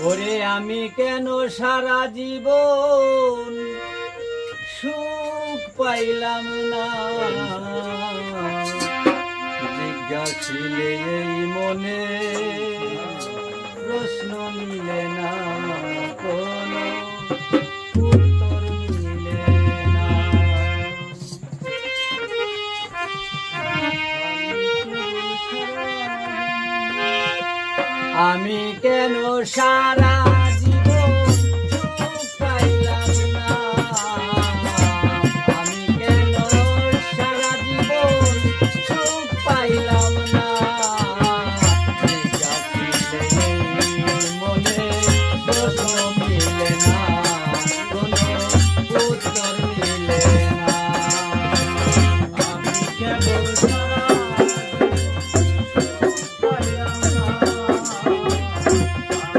ওরে আমি কেন সারা জীবন সুখ পাইলাম না, জিজ্ঞাসিলে এই মনে প্রশ্ন মিলে না, কোনো উত্তর মিলে না। আমি কেন সারা